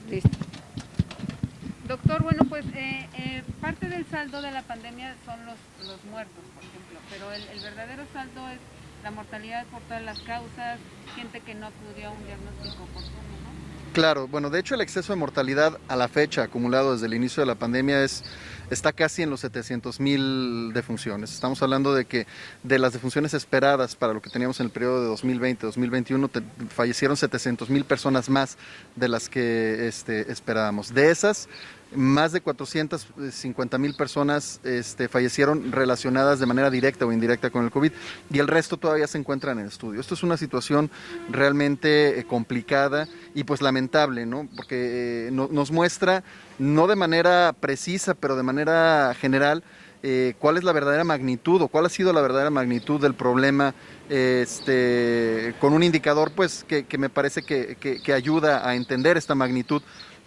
Listo. Doctor, bueno, pues parte del saldo de la pandemia son los muertos, por ejemplo, pero el verdadero saldo es la mortalidad por todas las causas, gente que no acudió a un diagnóstico oportuno, ¿no? Claro, bueno, de hecho el exceso de mortalidad a la fecha acumulado desde el inicio de la pandemia está casi en los 700,000 defunciones. Estamos hablando de que de las defunciones esperadas para lo que teníamos en el periodo de 2020-2021, fallecieron 700,000 personas más de las que esperábamos. De esas, más de 450,000 personas fallecieron relacionadas de manera directa o indirecta con el COVID y el resto todavía se encuentran en estudio. Esto es una situación realmente complicada y pues lamentable, ¿no? Porque nos muestra, no de manera precisa, pero de manera general, cuál es la verdadera magnitud o cuál ha sido la verdadera magnitud del problema, con un indicador pues que me parece que ayuda a entender esta magnitud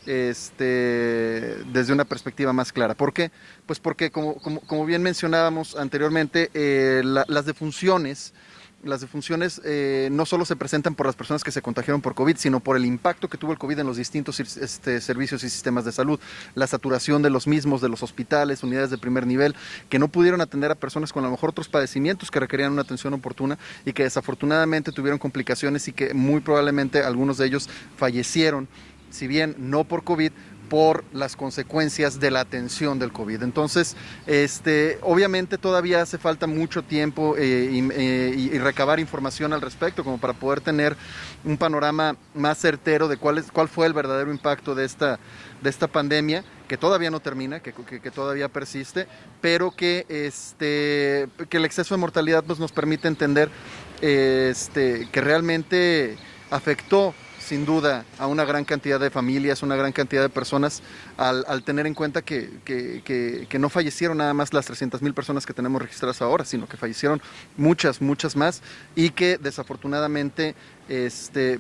desde una perspectiva más clara. ¿Por qué? Pues porque, como bien mencionábamos anteriormente, las defunciones no solo se presentan por las personas que se contagiaron por COVID, sino por el impacto que tuvo el COVID en los distintos servicios y sistemas de salud, la saturación de los mismos, de los hospitales, unidades de primer nivel, que no pudieron atender a personas con a lo mejor otros padecimientos que requerían una atención oportuna y que desafortunadamente tuvieron complicaciones y que muy probablemente algunos de ellos fallecieron, si bien no por COVID, por las consecuencias de la atención del COVID. Entonces, obviamente todavía hace falta mucho tiempo y recabar información al respecto como para poder tener un panorama más certero de cuál fue el verdadero impacto de esta pandemia, que todavía no termina, que todavía persiste, pero que el exceso de mortalidad pues, nos permite entender que realmente afectó sin duda a una gran cantidad de familias, una gran cantidad de personas, al tener en cuenta que no fallecieron nada más las 300,000 personas que tenemos registradas ahora, sino que fallecieron muchas más y que desafortunadamente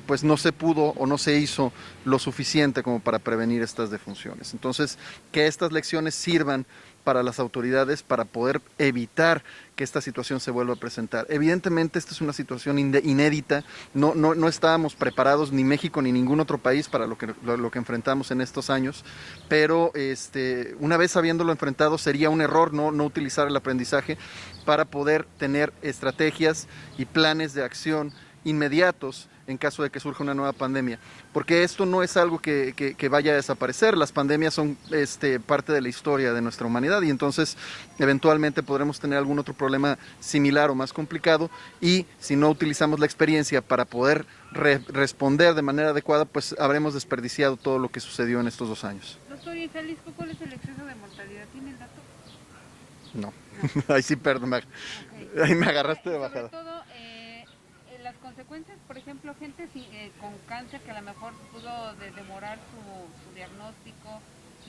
pues no se pudo o no se hizo lo suficiente como para prevenir estas defunciones. Entonces, que estas lecciones sirvan para las autoridades para poder evitar que esta situación se vuelva a presentar. Evidentemente esta es una situación inédita, no estábamos preparados ni México ni ningún otro país para lo que enfrentamos en estos años, pero una vez habiéndolo enfrentado sería un error no utilizar el aprendizaje para poder tener estrategias y planes de acción inmediatos en caso de que surja una nueva pandemia, porque esto no es algo que vaya a desaparecer. Las pandemias son parte de la historia de nuestra humanidad y entonces eventualmente podremos tener algún otro problema similar o más complicado y si no utilizamos la experiencia para poder responder de manera adecuada, pues habremos desperdiciado todo lo que sucedió en estos 2 años. Doctor, ¿y en Jalisco cuál es el exceso de mortalidad? ¿Tiene el dato? No, ahí sí, perdón, Okay. ahí me agarraste de bajada. Sobre todo, las consecuencias, por ejemplo, gente con cáncer que a lo mejor pudo demorar su diagnóstico,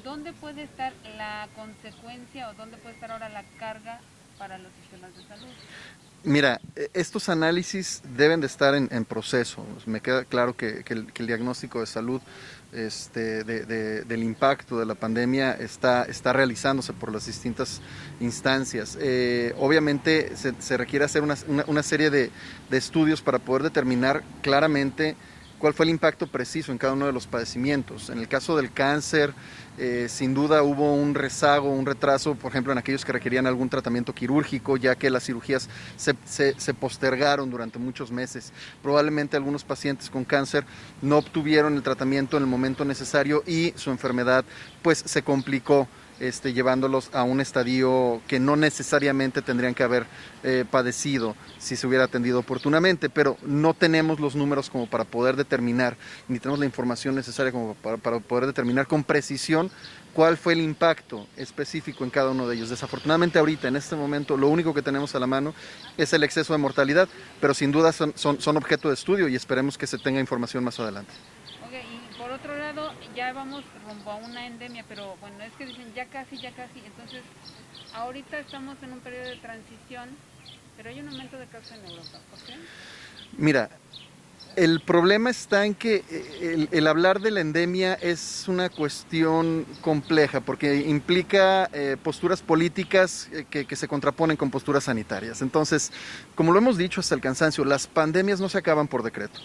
¿dónde puede estar la consecuencia o dónde puede estar ahora la carga para los sistemas de salud? Mira, estos análisis deben de estar en proceso. Me queda claro que el diagnóstico de salud del impacto de la pandemia está realizándose por las distintas instancias. Obviamente se requiere hacer una serie de estudios para poder determinar claramente cuál fue el impacto preciso en cada uno de los padecimientos. En el caso del cáncer, sin duda hubo un rezago, un retraso, por ejemplo, en aquellos que requerían algún tratamiento quirúrgico, ya que las cirugías se postergaron durante muchos meses. Probablemente algunos pacientes con cáncer no obtuvieron el tratamiento en el momento necesario y su enfermedad pues se complicó, llevándolos a un estadio que no necesariamente tendrían que haber padecido si se hubiera atendido oportunamente, pero no tenemos los números como para poder determinar, ni tenemos la información necesaria como para poder determinar con precisión cuál fue el impacto específico en cada uno de ellos. Desafortunadamente ahorita, en este momento, lo único que tenemos a la mano es el exceso de mortalidad, pero sin duda son objeto de estudio y esperemos que se tenga información más adelante. Por otro lado, ya vamos rumbo a una endemia, pero bueno, es que dicen ya casi, entonces ahorita estamos en un periodo de transición, pero hay un aumento de casos en Europa, ¿por qué? Mira, el problema está en que el hablar de la endemia es una cuestión compleja porque implica posturas políticas que se contraponen con posturas sanitarias. Entonces, como lo hemos dicho hasta el cansancio, las pandemias no se acaban por decreto.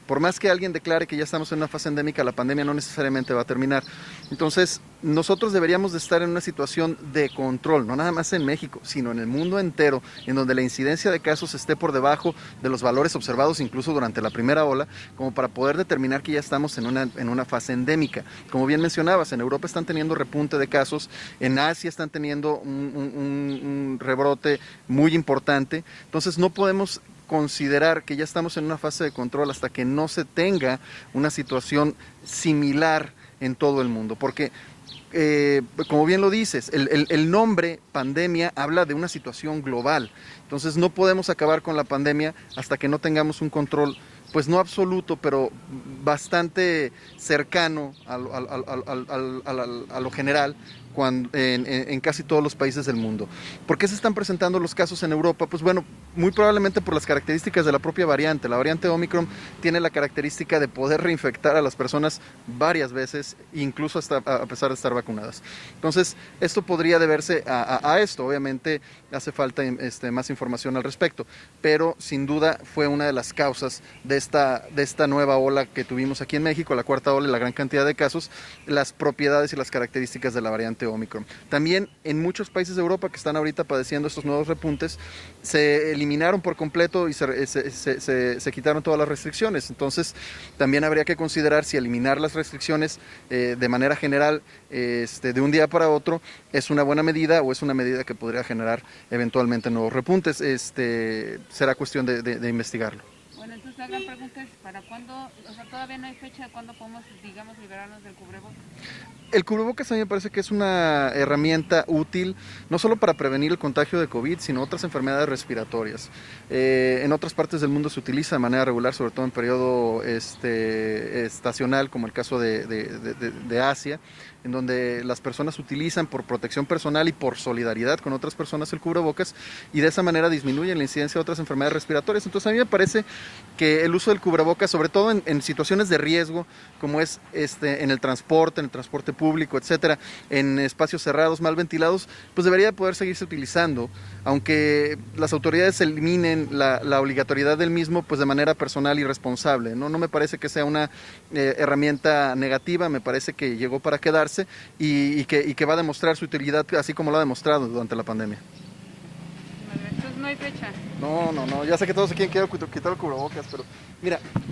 Por más que alguien declare que ya estamos en una fase endémica, la pandemia no necesariamente va a terminar. Entonces, nosotros deberíamos de estar en una situación de control, no nada más en México, sino en el mundo entero, en donde la incidencia de casos esté por debajo de los valores observados incluso durante la primera ola, como para poder determinar que ya estamos en una fase endémica. Como bien mencionabas, en Europa están teniendo repunte de casos, en Asia están teniendo un rebrote muy importante, entonces no podemos considerar que ya estamos en una fase de control hasta que no se tenga una situación similar en todo el mundo, porque como bien lo dices, el nombre pandemia habla de una situación global, entonces no podemos acabar con la pandemia hasta que no tengamos un control, pues no absoluto, pero bastante cercano a lo general en casi todos los países del mundo. ¿Por qué se están presentando los casos en Europa? Pues bueno, muy probablemente por las características de la propia variante. La variante Omicron tiene la característica de poder reinfectar a las personas varias veces, incluso hasta a pesar de estar vacunadas. Entonces, esto podría deberse a esto. Obviamente hace falta más información al respecto, pero sin duda fue una de las causas de esta nueva ola que tuvimos aquí en México, la cuarta ola y la gran cantidad de casos, las propiedades y las características de la variante Omicron. También en muchos países de Europa que están ahorita padeciendo estos nuevos repuntes, se eliminaron por completo y se quitaron todas las restricciones. Entonces, también habría que considerar si eliminar las restricciones de manera general de un día para otro es una buena medida o es una medida que podría generar eventualmente nuevos repuntes. Será cuestión de investigarlo. Bueno, entonces la gran pregunta es, ¿para cuándo? O sea, todavía no hay fecha de cuándo podemos, digamos, liberarnos del cubrebocas. El cubrebocas a mí me parece que es una herramienta útil, no solo para prevenir el contagio de COVID, sino otras enfermedades respiratorias. En otras partes del mundo se utiliza de manera regular, sobre todo en periodo estacional, como el caso de Asia, en donde las personas utilizan por protección personal y por solidaridad con otras personas el cubrebocas, y de esa manera disminuyen la incidencia de otras enfermedades respiratorias. Entonces a mí me parece que el uso del cubrebocas, sobre todo en situaciones de riesgo, como es en el transporte público, etcétera, en espacios cerrados, mal ventilados, pues debería poder seguirse utilizando, aunque las autoridades eliminen la obligatoriedad del mismo, pues de manera personal y responsable. No me parece que sea una herramienta negativa, me parece que llegó para quedarse y que va a demostrar su utilidad, así como lo ha demostrado durante la pandemia. Entonces no hay fecha. No, ya sé que todos se quieren quitar el cubrebocas, pero mira,